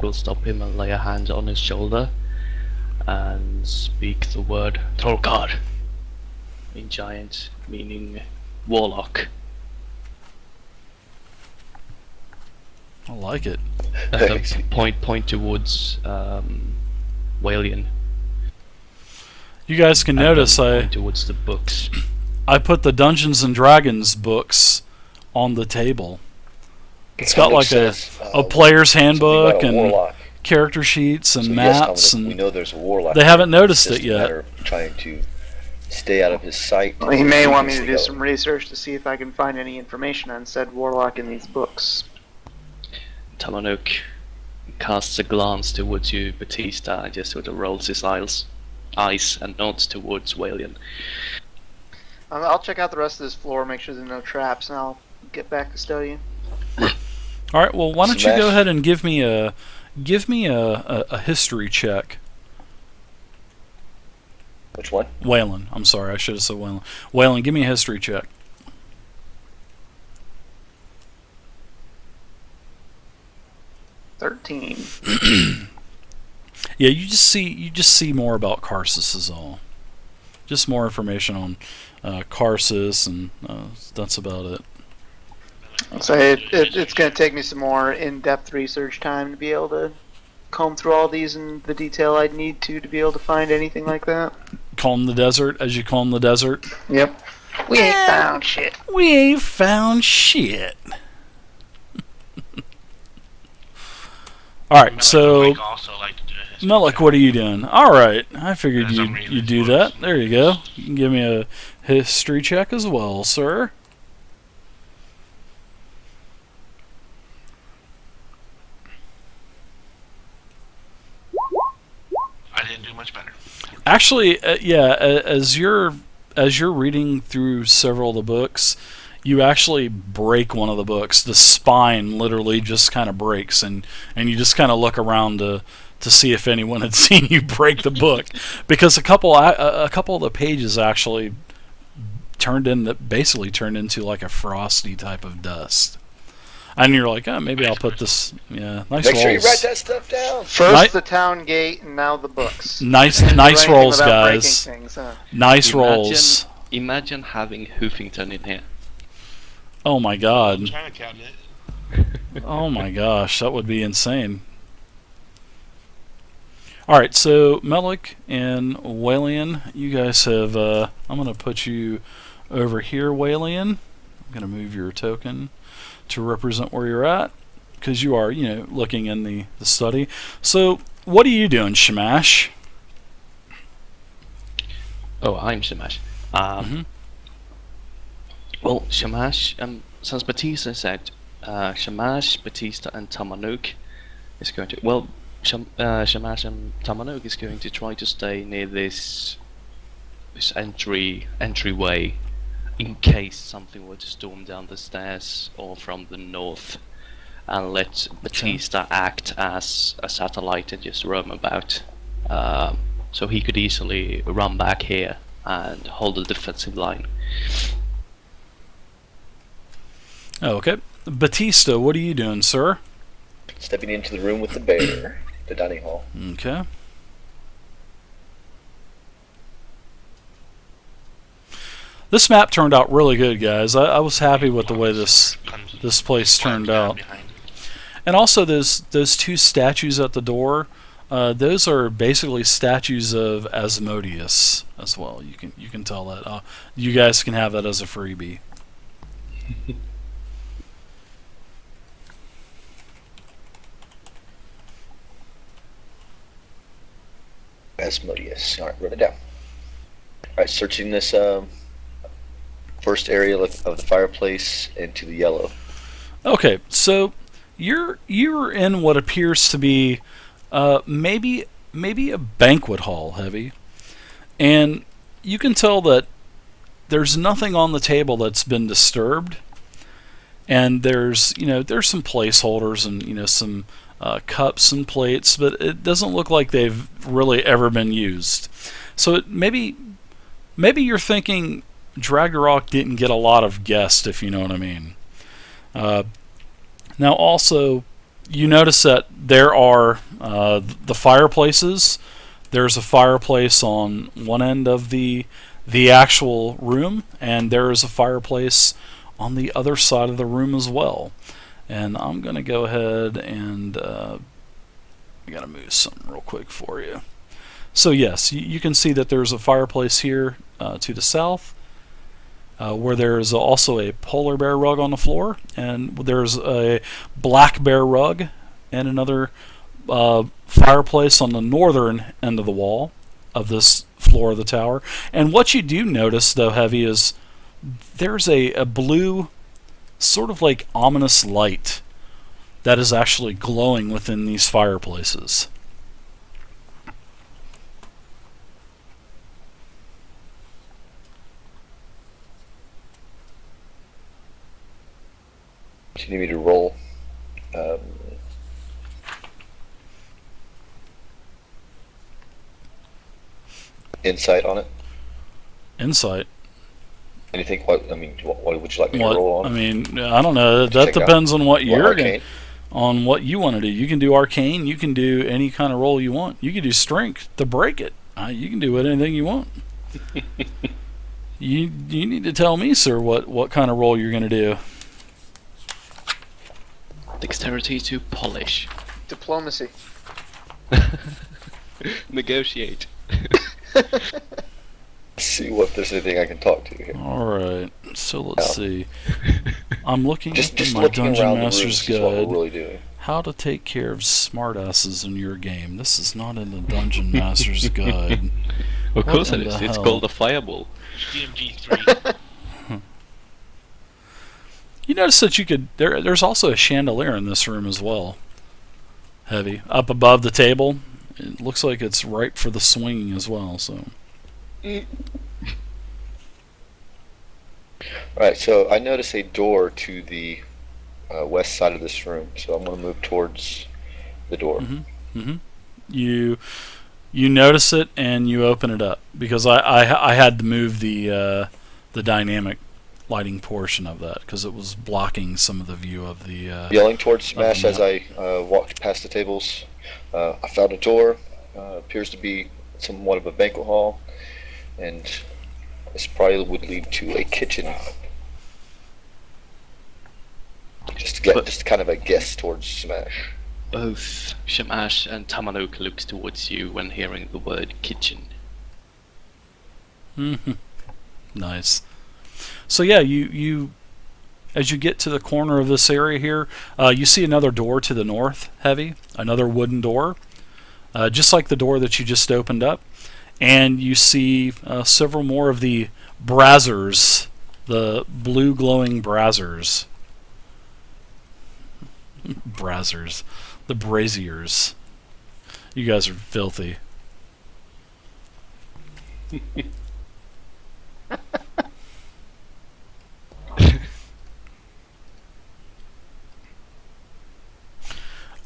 will stop him and lay a hand on his shoulder and speak the word Trollkarl in giant, meaning warlock. I like it. Point towards Walian. You guys can notice point towards the books. I put the Dungeons and Dragons books on the table. It's got like a player's handbook and character sheets and maps, and we know there's a warlock. They haven't noticed it yet. Trying to stay out of his sight. Well, he may want me to do some research to see if I can find any information on said warlock in these books. Tamanuk casts a glance towards you, Batista, and just sort of rolls his eyes and nods towards Walian. I'll check out the rest of this floor, make sure there are no traps, and I'll get back to studying. All right. Well, why don't you go ahead and give me a history check. Which one? Waylon. I'm sorry, I should have said Waylon. Waylon, give me a history check. $13. Yeah, you just see more about Karsus is all. Just more information on Karsus, and that's about it. So it's going to take me some more in-depth research time to be able to comb through all these in the detail I'd need to be able to find anything like that. Comb the desert as you comb the desert? Yep. We ain't found shit. We ain't found shit. Alright, so Melik, what are you doing? Alright, I figured you'd do that. There you go. You can give me a history check as well, sir. I didn't do much better. Actually, yeah, as you're reading through several of the books, you actually break one of the books. The spine literally just kind of breaks, and you just kind of look around to see if anyone had seen you break the book, because a couple of the pages actually basically turned into like a frosty type of dust. And you're like, oh, maybe I'll put this. Yeah, nice rolls. Make sure you write that stuff down. First the town gate, and now the books. Nice rolls, guys. Things, huh? Nice rolls. Imagine having Hoofington in here. Oh my God. China cabinet. Oh my gosh, that would be insane. Alright, so Melik and Walian, you guys have, I'm going to put you over here, Walian. I'm going to move your token to represent where you're at, because you are, looking in the study. So, what are you doing, Shamash? Oh, I'm Shamash. Well, Shamash, since Batista said Shamash, Batista, and Tamanuk is going to... Well, Shamash and Tamanuk is going to try to stay near this entryway in case something were to storm down the stairs or from the north, and let Batista act as a satellite and just roam about. So he could easily run back here and hold the defensive line. Okay. Batista, what are you doing, sir? Stepping into the room with the bear, the dining hall. Okay. This map turned out really good, guys. I was happy with the way this place turned out. And also, those two statues at the door, those are basically statues of Asmodeus as well. You can tell that. You guys can have that as a freebie. Asmodeus. Alright, wrote it down. Alright, searching this first area of the fireplace into the yellow. Okay, so you're in what appears to be maybe a banquet hall, Heavy, and you can tell that there's nothing on the table that's been disturbed, and there's some placeholders and some cups and plates, but it doesn't look like they've really ever been used. So maybe you're thinking Draigdurroch didn't get a lot of guests, if you know what I mean. Now also, you notice that there are the fireplaces. There's a fireplace on one end of the actual room, and there is a fireplace on the other side of the room as well. And I'm going to go ahead and I got to move something real quick for you. So yes, you can see that there's a fireplace here to the south, where there is also a polar bear rug on the floor, and there's a black bear rug and another fireplace on the northern end of the wall of this floor of the tower. And what you do notice, though, Heavy, is there's a blue, sort of like ominous light that is actually glowing within these fireplaces. Do you need me to roll? Insight on it? Insight. Anything? What would you like me to roll on? I mean, I don't know. That depends on what you're on what you want to do. You can do arcane. You can do any kind of roll you want. You can do strength to break it. You can do anything you want. You need to tell me, sir, what kind of roll you're going to do. Dexterity to polish. Diplomacy. Negotiate. See what there's anything I can talk to here. Alright, so let's see. I'm looking just at my looking Dungeon around Master's the room, what we're Guide. really doing. How to take care of smartasses in your game. This is not in the Dungeon Master's Guide. Of course What it in is. the It's hell? called a fireball. DMG 3. You notice that you could. There's also a chandelier in this room as well. Heavy. Up above the table. It looks like it's ripe for the swinging as well, so. Alright, so I notice a door to the west side of this room, so I'm going to move towards the door. You notice it and you open it up because I had to move the dynamic lighting portion of that because it was blocking some of the view of the. Yelling towards Smash as I walked past the tables. I found a door. Appears to be somewhat of a banquet hall, and this probably would lead to a kitchen. Just kind of a guess towards Smash. Both Shamash and Tamanok looks towards you when hearing the word kitchen. Nice. So yeah, you as you get to the corner of this area here, you see another door to the north, Heavy, another wooden door, just like the door that you just opened up, and you see several more of the braziers, the blue glowing braziers. Braziers. The braziers. You guys are filthy.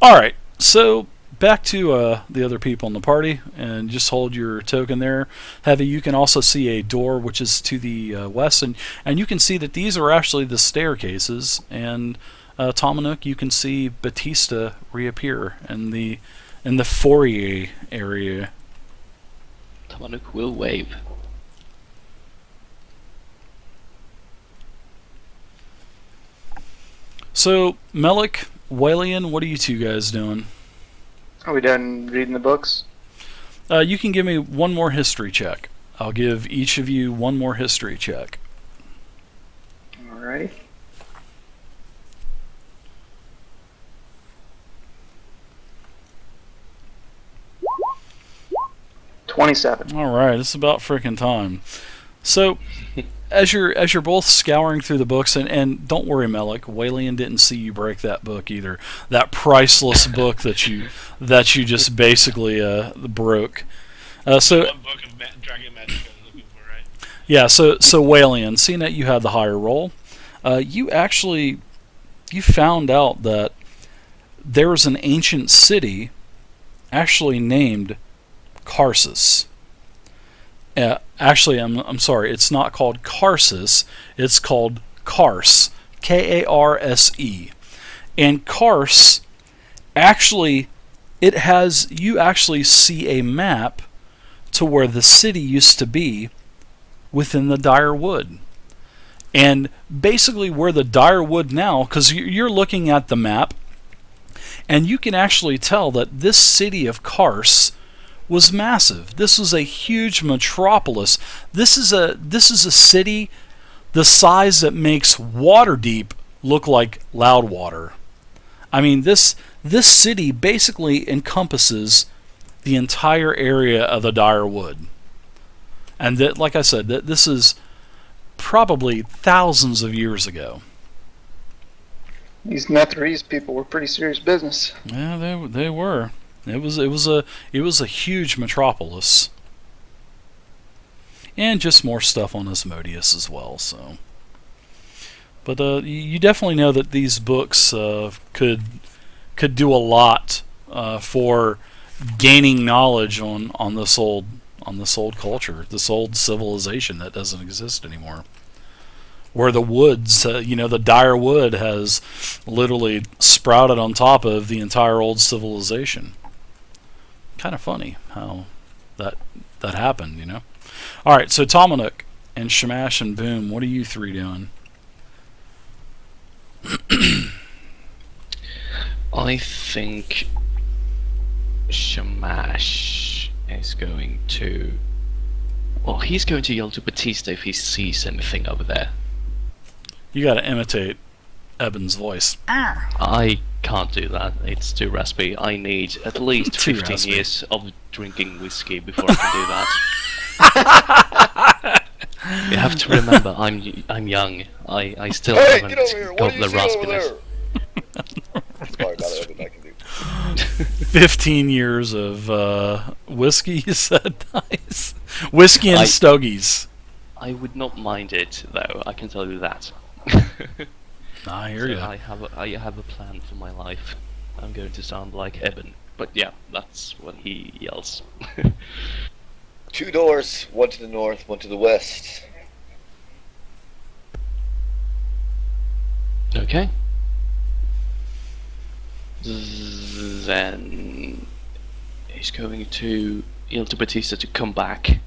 Alright, so back to the other people in the party, and just hold your token there. Heavy, you can also see a door which is to the west, and you can see that these are actually the staircases, and Tomanook, you can see Batista reappear in the foyer area. Tamanok will wave. So, Melik, Walian, what are you two guys doing? Are we done reading the books? You can give me one more history check. I'll give each of you one more history check. Alrighty. $27. All right, it's about freaking time. So, as you're both scouring through the books, and don't worry, Melik, Walian didn't see you break that book either. That priceless book that you just basically broke. So One book of Dragon Magic I was looking for, right? yeah, so Walian, seeing that you had the higher roll, you found out that there was an ancient city actually named Karsus. Actually, I'm sorry, it's not called Karsus, it's called Kars, Karse. And Kars actually, you actually see a map to where the city used to be within the dire wood. And basically where the dire wood now, because you're looking at the map, and you can actually tell that this city of Kars was massive. This was a huge metropolis. This is a city the size that makes Waterdeep look like Loudwater. I mean, this city basically encompasses the entire area of the dire wood. And that, like I said, that this is probably thousands of years ago. These Netherese people were pretty serious business. Yeah, they were. It was a huge metropolis, and just more stuff on Asmodeus as well. So, but you definitely know that these books could do a lot for gaining knowledge on this old culture, this old civilization that doesn't exist anymore. Where the woods, the dire wood has literally sprouted on top of the entire old civilization. Kind of funny how that happened, All right, so Tomanuk and Shamash and Boom, what are you three doing? I think Shamash is going to... Well, he's going to yell to Batista if he sees anything over there. You gotta imitate Eben's voice. I can't do that. It's too raspy. I need at least Too 15 raspy. years of drinking whiskey before I can do that. You have to remember, I'm young. I still Hey, haven't get over here! What got do the you see over raspiness. there? Sorry about everything I can do. 15 years of whiskey, you said? Nice. Whiskey and I- stogies. I would not mind it, though. I can tell you that. I hear ya. I have a plan for my life. I'm going to sound like Eben, but yeah, that's what he yells. 2 doors, one to the north, one to the west. Okay. Then he's going to yell to Batista to come back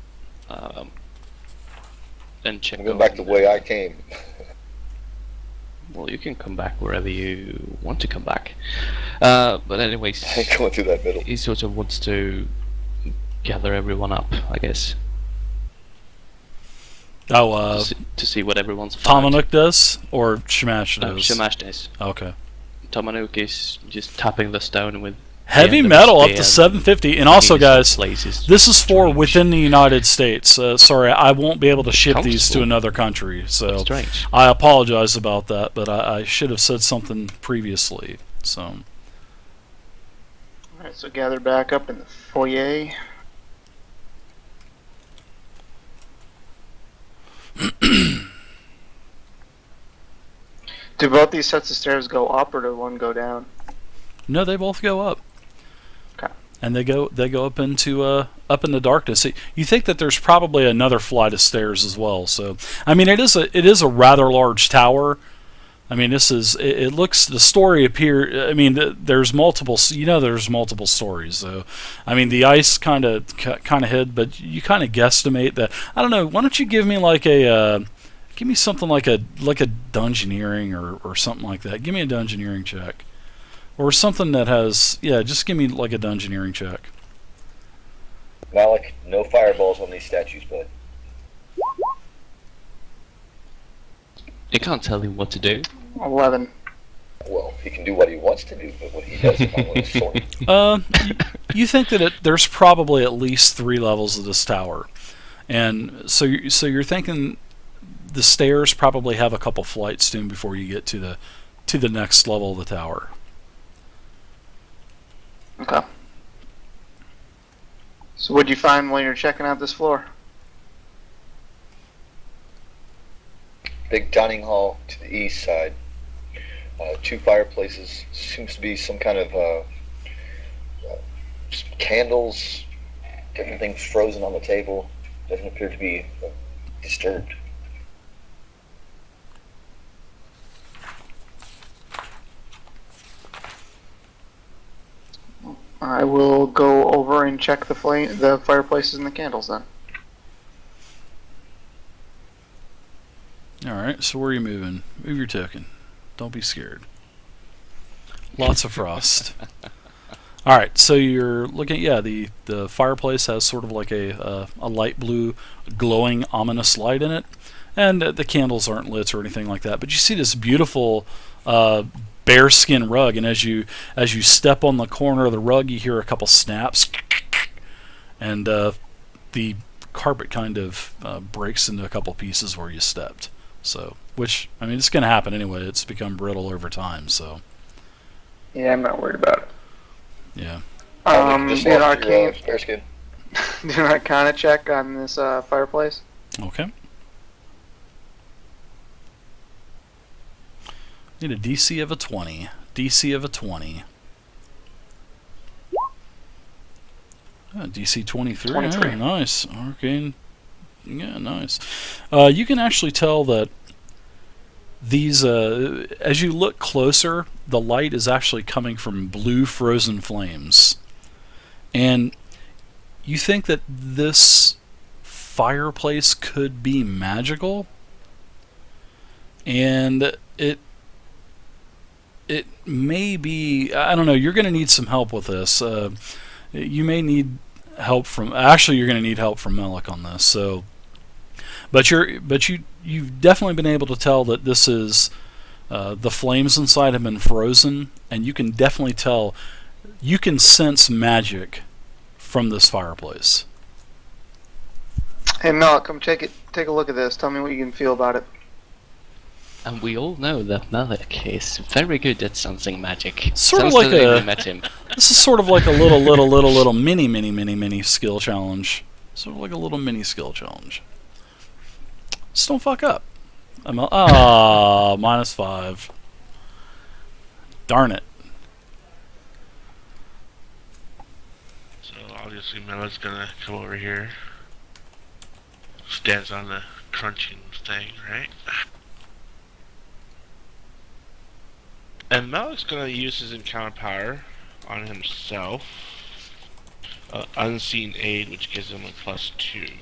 and check. I'm going back the way I came. Well, you can come back wherever you want to come back. But anyways, I ain't going through that middle. he sort of wants to gather everyone up, I guess, Oh, to see what everyone's found. Tomanuk does? Or Shamash No, does? Shamash does. Okay. Tomanuk is just tapping the stone with Heavy end of metal his up to spear 750. And also, guys, places this is for strange. within the United States. Sorry, I won't be able to ship these to Comfortable. another country. So Strange. I apologize about that, but I should have said something previously. So Alright, so gather back up in the foyer. Do both these sets of stairs go up or do one go down? no, they both go up. Okay. And they go up into darkness. You think that there's probably another flight of stairs as well. So I mean, it is a rather large tower. I mean, it looks, the story appear. I mean, there's multiple. There's multiple stories. So I mean, the ice kind of hid, but you kind of guesstimate that. I don't know. Why don't you give me give me something like a dungeoneering or something like that. Give me a dungeoneering check. Or something that has, just give me like a dungeoneering check. Malik, no fireballs on these statues, bud. You can't tell him what to do. 11. Well, he can do what he wants to do, but what he does is not with his sword. You think that there's probably at least 3 levels of this tower, and so you're thinking the stairs probably have a couple flights to them before you get to the next level of the tower. Okay. So what'd you find when you're checking out this floor? Big dining hall to the east side. 2 fireplaces. Seems to be some kind of some candles, different things frozen on the table. Doesn't appear to be disturbed. I will go over and check the fireplaces and the candles then. Alright, so where are you moving? Move your token. Don't be scared. Lots of frost. Alright, so you're looking at, the fireplace has sort of like a light blue glowing ominous light in it, and the candles aren't lit or anything like that, but you see this beautiful bearskin rug, and as you step on the corner of the rug, you hear a couple snaps, and the carpet kind of breaks into a couple pieces where you stepped. So, which, I mean, it's going to happen anyway. It's become brittle over time, so. Yeah, I'm not worried about it. Yeah. Just Do an lost your, arcane, bearskin. do an arcana check on this fireplace. Okay. Need a DC of a 20. DC of a 20. DC 23. 23. Oh, nice. Arcane. Yeah, nice. You can actually tell that these, as you look closer, the light is actually coming from blue frozen flames. And you think that this fireplace could be magical, and it may be, I don't know, you're going to need some help with this. You may need help from, actually you're going to need help from Melik on this. So, but you've definitely been able to tell that this is, the flames inside have been frozen, and you can definitely tell, you can sense magic from this fireplace. Hey Mel, come take a look at this. Tell me what you can feel about it. And we all know that Melik is very good at sensing magic. Sort of Since like the day a- we met him. This is sort of like a little mini skill challenge. Sort of like a little mini skill challenge. Just don't fuck up. -5. Darn it. So obviously Melo's gonna come over here. Stands on the crunching thing, right? And Melo's gonna use his encounter power on himself. Unseen aid, which gives him a +2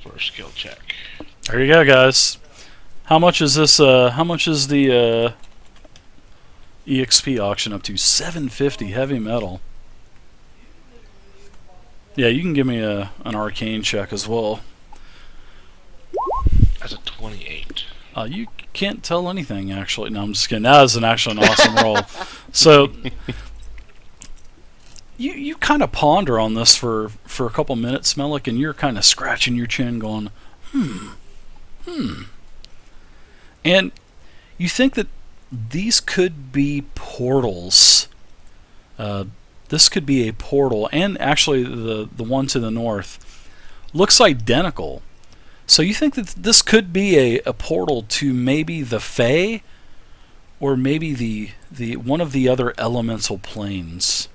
for a skill check. There you go, guys. How much is this? How much is the EXP auction up to? 750 heavy metal. Yeah, you can give me an arcane check as well. That's a 28. You can't tell anything, actually. No, I'm just kidding. That is an awesome roll. So, you kind of ponder on this for a couple minutes, Melik, and you're kind of scratching your chin going, And you think that these could be portals. This could be a portal, and actually the one to the north looks identical. So you think that this could be a portal to maybe the Fae, or maybe the one of the other elemental planes.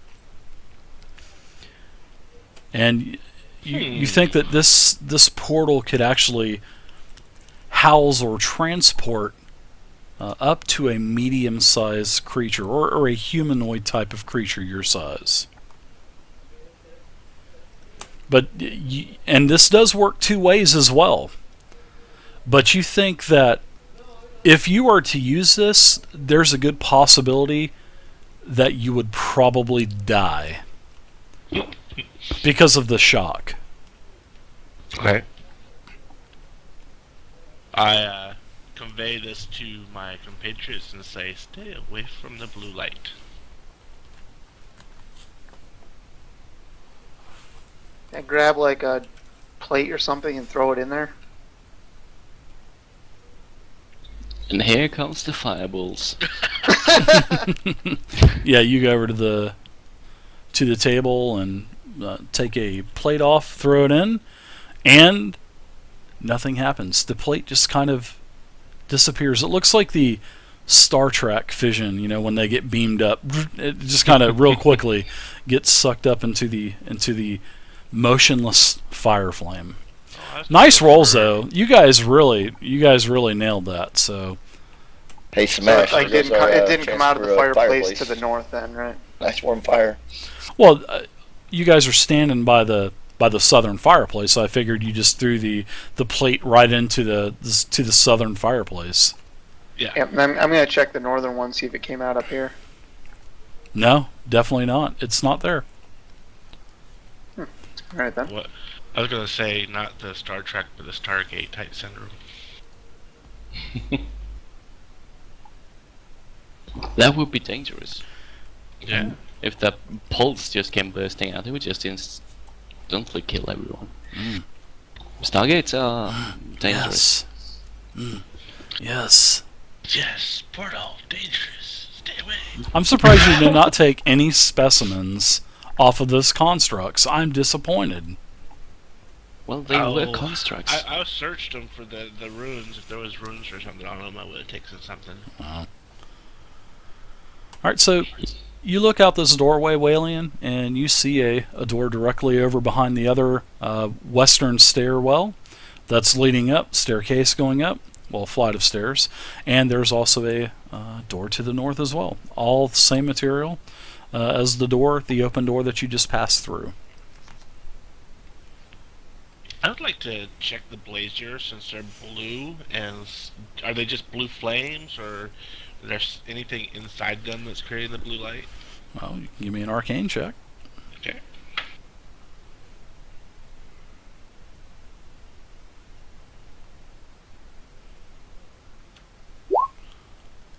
And you think that this portal could actually house or transport up to a medium-sized creature, or a humanoid type of creature your size. But and this does work two ways as well. But you think that if you are to use this, there's a good possibility that you would probably die because of the shock. Okay. I convey this to my compatriots and say, stay away from the blue light. And grab like a plate or something and throw it in there. And here comes the fireballs. Yeah, you go over to the table and take a plate off, throw it in, and nothing happens. The plate just kind of disappears. It looks like the Star Trek fission, when they get beamed up. It just kind of real quickly gets sucked up into the motionless fire flame. Oh, Nice rolls though. You guys really nailed that. So Hey, So Smash. it there goes our, didn't come chance out of the for a fireplace to the north then, right? Nice warm fire. Well, you guys are standing by the southern fireplace, so I figured you just threw the plate right into the southern fireplace. Yeah. Yep, and I'm gonna check the northern one, see if it came out up here. No, definitely not. It's not there. All right then. What? I was gonna say not the Star Trek, but the Stargate type syndrome. That would be dangerous. Yeah. If that pulse just came bursting out, it would just instantly kill everyone. Stargates are dangerous. Yes. Yes. Yes. Portal. Dangerous. Stay away. I'm surprised you did not take any specimens off of those constructs. I'm disappointed. Well, they were constructs. I searched them for the runes. If there was runes or something on them, I would have taken something. All right, so you look out this doorway, Walian, and you see a door directly over behind the other western stairwell that's leading up, staircase going up, well, a flight of stairs, and there's also a door to the north as well. All the same material as the open door that you just passed through. I would like to check the braziers since they're blue, and are they just blue flames, or is there anything inside them that's creating the blue light? Well, you can give me an arcane check. Okay.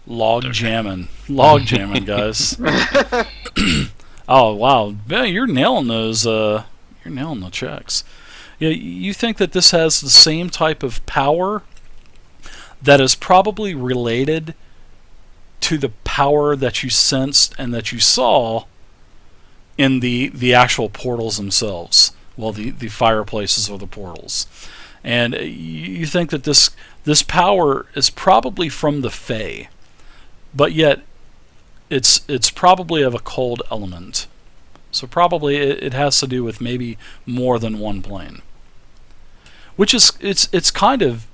Log jamming, guys. Oh wow, yeah, you're nailing those. You're nailing the checks. Yeah, you think that this has the same type of power that is probably related to the power that you sensed and that you saw in the actual portals themselves. Well, the fireplaces or the portals, and you think that this power is probably from the Fae, but yet it's probably of a cold element. So probably it has to do with maybe more than one plane. Which is it's kind of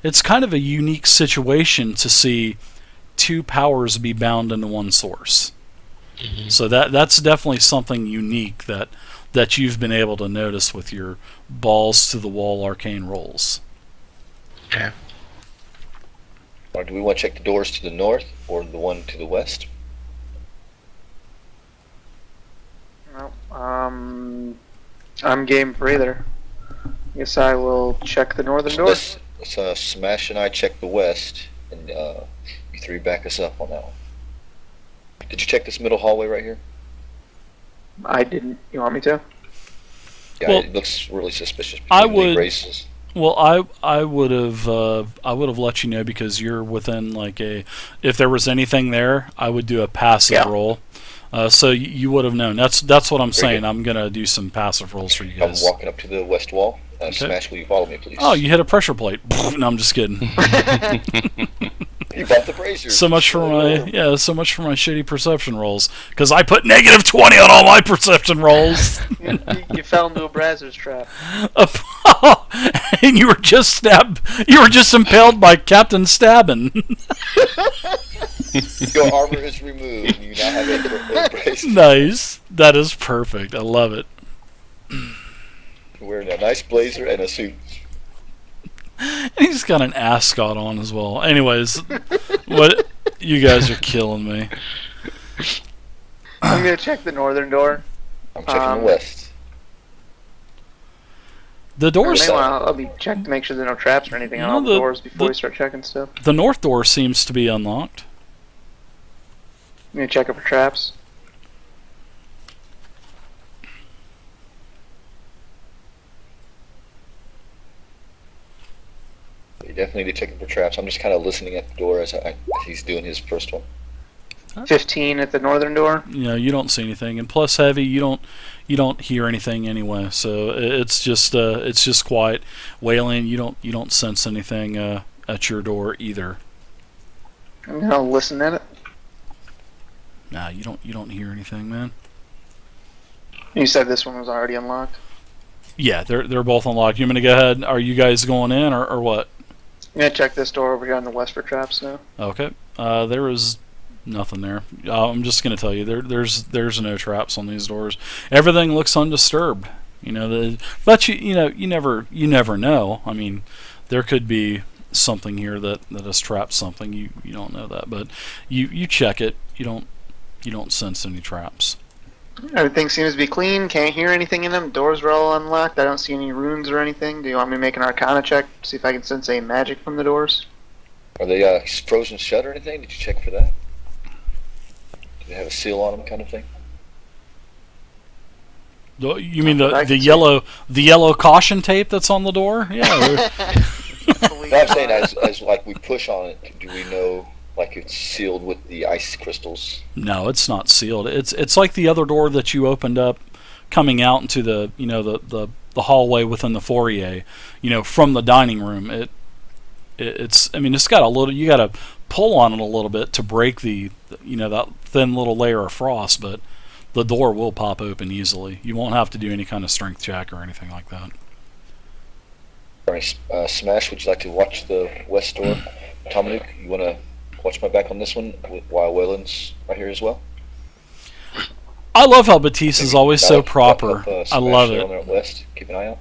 a unique situation to see two powers be bound into one source. Mm-hmm. So that's definitely something unique that you've been able to notice with your balls to the wall arcane rolls. Okay. Or do we want to check the doors to the north or the one to the west? Well, I'm game for either. Guess I will check the northern door. Let's Smash and I check the west, and you three back us up on that one. Did you check this middle hallway right here? I didn't. You want me to? Yeah, Well, it looks really suspicious. I between the would- races. Well, I would have let you know because you're within if there was anything there, I would do a passive Yeah. roll. So you would have known. That's what I'm Very saying. good. I'm gonna do some passive rolls for you I'm guys. walking up to the west wall. Okay. Smash, will you follow me, please? Oh, you hit a pressure plate. No, I'm just kidding. You bought the brazier. So much for my shitty perception rolls because I put -20 on all my perception rolls. You fell into a Brazzers trap. And you were just stabbed. You were just impaled by Captain Stabbin. Your armor is removed. You now have a brazier. Nice. That is perfect. I love it. You're wearing a nice blazer and a suit. And he's got an ascot on as well. Anyways, what you guys are killing me. I'm gonna check the northern door. I'm checking the west. The doors. I'll be checking to make sure there are no traps or anything on No, all the doors before the- we start checking stuff. The north door seems to be unlocked. I'm gonna check it for traps. You definitely need to check for traps. I'm just kind of listening at the door as he's doing his first one. 15 at the northern door. You know, you don't see anything, and plus heavy, you don't hear anything anyway. So it's just quiet. Wailing, you don't sense anything at your door either. I'm gonna listen at it. Nah, you don't hear anything, man. You said this one was already unlocked. Yeah, they're both unlocked. You want me to go ahead? Are you guys going in or what? I'm gonna check this door over here on the west for traps now. Okay. There is nothing there. I'm just gonna tell you there's no traps on these doors. Everything looks undisturbed. But you never know. I mean, there could be something here that has trapped something. You don't know that, but you check it. You don't sense any traps. Everything seems to be clean. Can't hear anything in them. Doors are all unlocked. I don't see any runes or anything. Do you want me to make an Arcana check? See if I can sense any magic from the doors. Are they frozen shut or anything? Did you check for that? Do they have a seal on them, kind of thing? You mean the yellow caution tape that's on the door? Yeah. I'm saying as like we push on it, do we know like it's sealed with the ice crystals? No, it's not sealed. It's like the other door that you opened up, coming out into the the hallway within the foyer, from the dining room. It's got a little. You got to pull on it a little bit to break that thin little layer of frost, but the door will pop open easily. You won't have to do any kind of strength check or anything like that. All right, Smash, would you like to watch the west door? Dominic, you want to watch my back on this one while Wayland's right here as well? I love how Batiste is always so proper. I love it. On there west. Keep an eye out.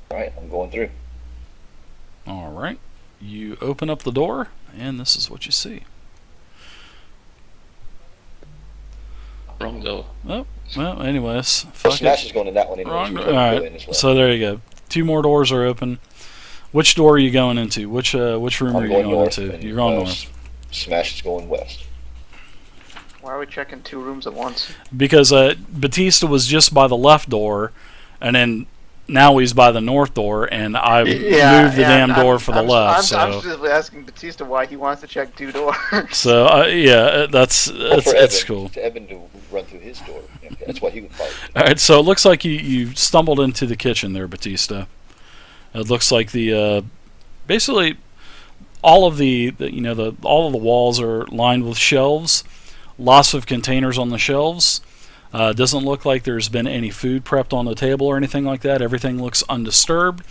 All right, I'm going through. All right. You open up the door, and this is what you see. Wrong door. Oh, well, anyways. Smash is going in that one anyways. Wrong door. All right. Well. So there you go. 2 more doors are open. Which door are you going into? Which room are you going into? You're going north. Smash is going west. Why are we checking 2 rooms at once? Because Batista was just by the left door, and then now he's by the north door, and I moved the damn door for the left. I'm just asking Batista why he wants to check 2 doors. So that's cool. To Evan to run through his door. Yeah, that's why he would fight. All right, so it looks like you stumbled into the kitchen there, Batista. It looks like basically all of the walls are lined with shelves. Lots of containers on the shelves. Doesn't look like there's been any food prepped on the table or anything like that. Everything looks undisturbed.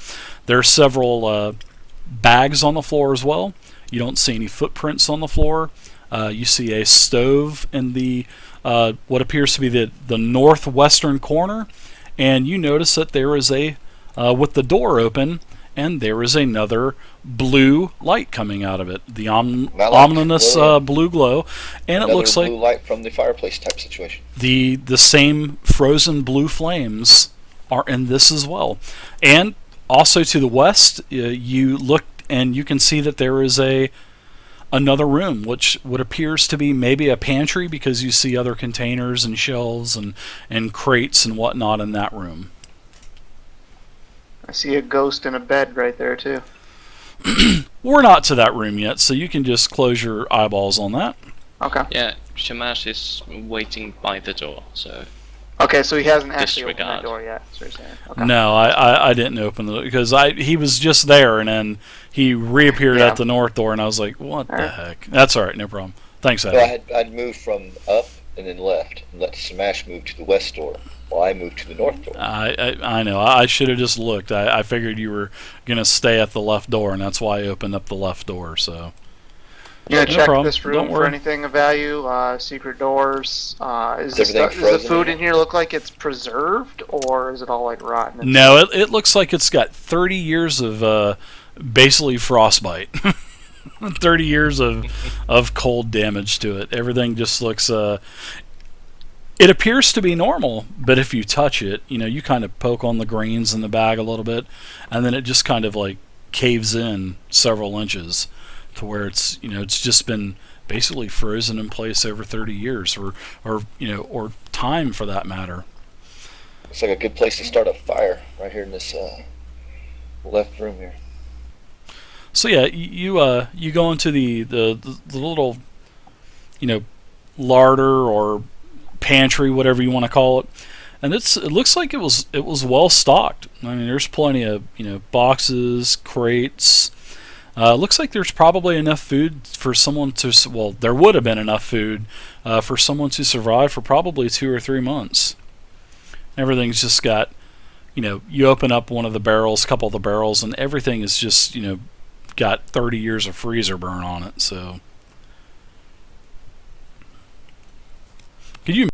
There's several bags on the floor as well. You don't see any footprints on the floor. You see a stove in the what appears to be the northwestern corner, and you notice that there is with the door open, and there is another blue light coming out of it. The ominous blue glow, and another it looks like blue light from the fireplace type situation. The same frozen blue flames are in this as well. And also to the west, you look and you can see that there is another room, which what appears to be maybe a pantry, because you see other containers and shelves and crates and whatnot in that room. I see a ghost in a bed right there too. We're not to that room yet, so you can just close your eyeballs on that. Okay. Yeah, Shamash is waiting by the door, so... Okay, so he hasn't actually opened Disregard. that door yet, so you're saying. Okay. No, I didn't open the door, because he was just there, and then he reappeared at the north door, and I was like, what the heck? That's alright, no problem. Thanks, Adam. Well, I'd moved from up and then left, and let Smash move to the west door, while I moved to the north door. I know. I should have just looked. I figured you were going to stay at the left door, and that's why I opened up the left door, so... You're gonna No check problem. this room Don't for worry. anything of value, secret doors. Does the frozen food in in here look like it's preserved, or is it all like rotten? No, it looks like it's got 30 years of basically frostbite. 30 years of cold damage to it. Everything just looks... It appears to be normal, but if you touch it, you kind of poke on the grains in the bag a little bit, and then it just kind of like caves in several inches to where it's just been basically frozen in place over 30 years, or time for that matter. It's like a good place to start a fire right here in this left room here. So yeah, you go into the little larder or pantry, whatever you want to call it, and it looks like it was well stocked. I mean, there's plenty of boxes, crates. Looks like there's probably enough food for someone to... Well, there would have been enough food for someone to survive for probably 2 or 3 months. Everything's just got... you open up one of the barrels, couple of the barrels, and everything is just, got 30 years of freezer burn on it, so... Could you